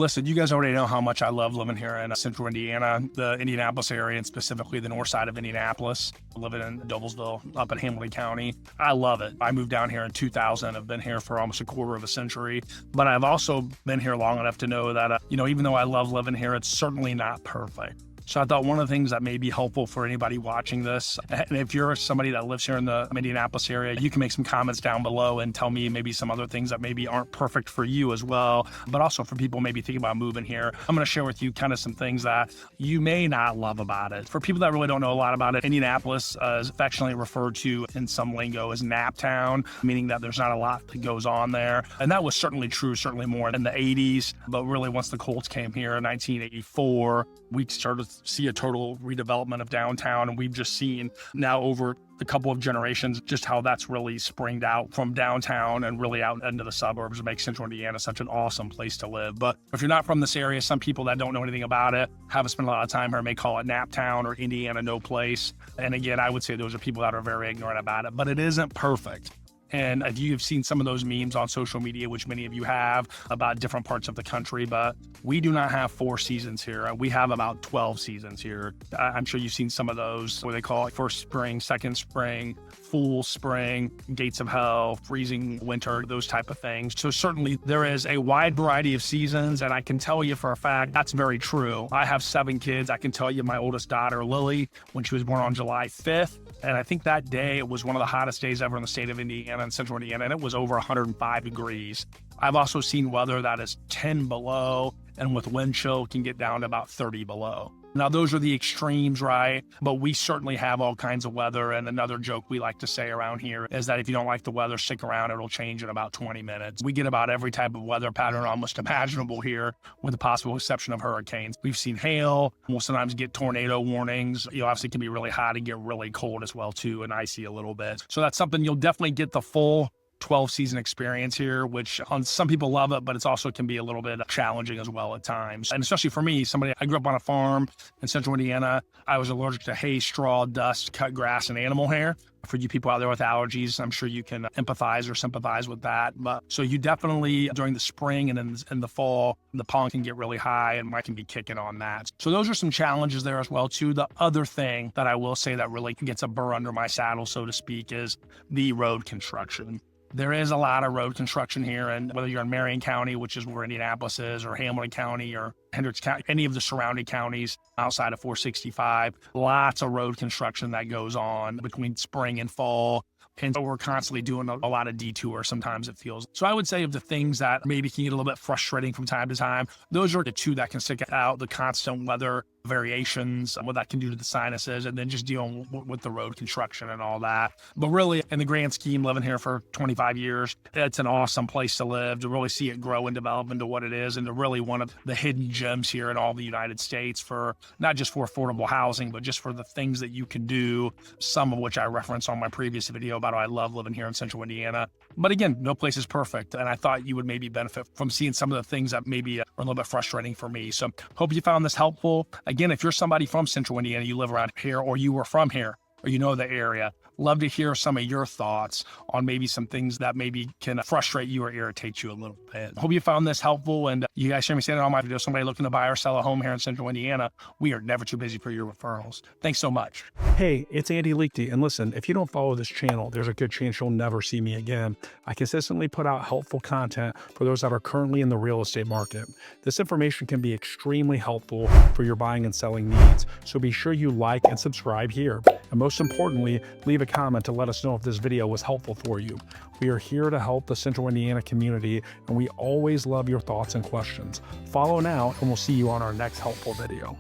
Listen, you guys already know how much I love living here in central Indiana, the Indianapolis area, and specifically the north side of Indianapolis. Living in Doblesville, up in Hamilton County. I love it. I moved down here in 2000. I've been here for almost a quarter of a century, but I've also been here long enough to know that, even though I love living here, it's certainly not perfect. So I thought one of the things that may be helpful for anybody watching this, and if you're somebody that lives here in the Indianapolis area, you can make some comments down below and tell me maybe some other things that maybe aren't perfect for you as well, but also for people maybe thinking about moving here. I'm going to share with you kind of some things that you may not love about it. For people that really don't know a lot about it, Indianapolis is affectionately referred to in some lingo as Nap Town, meaning that there's not a lot that goes on there. And that was certainly true, certainly more in the 80s, but really once the Colts came here in 1984, we started to see a total redevelopment of downtown, and we've just seen now over a couple of generations just how that's really springed out from downtown and really out into the suburbs to make central Indiana such an awesome place to live. But if you're not from this area, some people that don't know anything about it, haven't spent a lot of time here, may call it Nap Town or Indiana No Place. And again, I would say those are people that are very ignorant about it, but it isn't perfect. And if you've seen some of those memes on social media, which many of you have, about different parts of the country, but we do not have 4 seasons here. We have about 12 seasons here. I'm sure you've seen some of those, what they call it, first spring, second spring, full spring, gates of hell, freezing winter, those type of things. So certainly there is a wide variety of seasons, and I can tell you for a fact that's very true. I have 7 kids. I can tell you my oldest daughter, Lily, when she was born on July 5th, and I think that day it was one of the hottest days ever in the state of Indiana and central Indiana, and it was over 105 degrees. I've also seen weather that is 10 below, and with wind chill can get down to about 30 below. Now, those are the extremes, right? But we certainly have all kinds of weather. And another joke we like to say around here is that if you don't like the weather, stick around. It'll change in about 20 minutes. We get about every type of weather pattern almost imaginable here, with the possible exception of hurricanes. We've seen hail. We'll sometimes get tornado warnings. Obviously it can be really hot and get really cold as well, too, and icy a little bit. So that's something you'll definitely get the full 12-season experience here, which on some people love it, but it's also can be a little bit challenging as well at times. And especially for me, I grew up on a farm in central Indiana. I was allergic to hay, straw, dust, cut grass, and animal hair. For you people out there with allergies, I'm sure you can empathize or sympathize with that. But so you definitely, during the spring and in the fall, the pollen can get really high and I can be kicking on that. So those are some challenges there as well, too. The other thing that I will say that really gets a burr under my saddle, so to speak, is the road construction. There is a lot of road construction here, and whether you're in Marion County, which is where Indianapolis is, or Hamilton County, or Hendricks County, any of the surrounding counties outside of 465, lots of road construction that goes on between spring and fall. And so we're constantly doing a lot of detours, sometimes it feels. So I would say of the things that maybe can get a little bit frustrating from time to time, those are the 2 that can stick out: the constant weather variations, what that can do to the sinuses, and then just dealing with the road construction and all that. But really, in the grand scheme, living here for 25 years, it's an awesome place to live, to really see it grow and develop into what it is, and to really one of the hidden gems here in all the United States for not just for affordable housing, but just for the things that you can do, some of which I referenced on my previous video about how I love living here in central Indiana. But again, no place is perfect, and I thought you would maybe benefit from seeing some of the things that maybe are a little bit frustrating for me. So hope you found this helpful. Again, if you're somebody from central Indiana, you live around here, or you were from here, or you know the area, love to hear some of your thoughts on maybe some things that maybe can frustrate you or irritate you a little bit. Hope you found this helpful, and you guys hear me saying it on my videos. Somebody looking to buy or sell a home here in central Indiana, we are never too busy for your referrals. Thanks so much. Hey, it's Andy Liechty, and listen, if you don't follow this channel, there's a good chance you'll never see me again. I consistently put out helpful content for those that are currently in the real estate market. This information can be extremely helpful for your buying and selling needs, so be sure you like and subscribe here. And most importantly, leave a comment to let us know if this video was helpful for you. We are here to help the central Indiana community, and we always love your thoughts and questions. Follow now, and we'll see you on our next helpful video.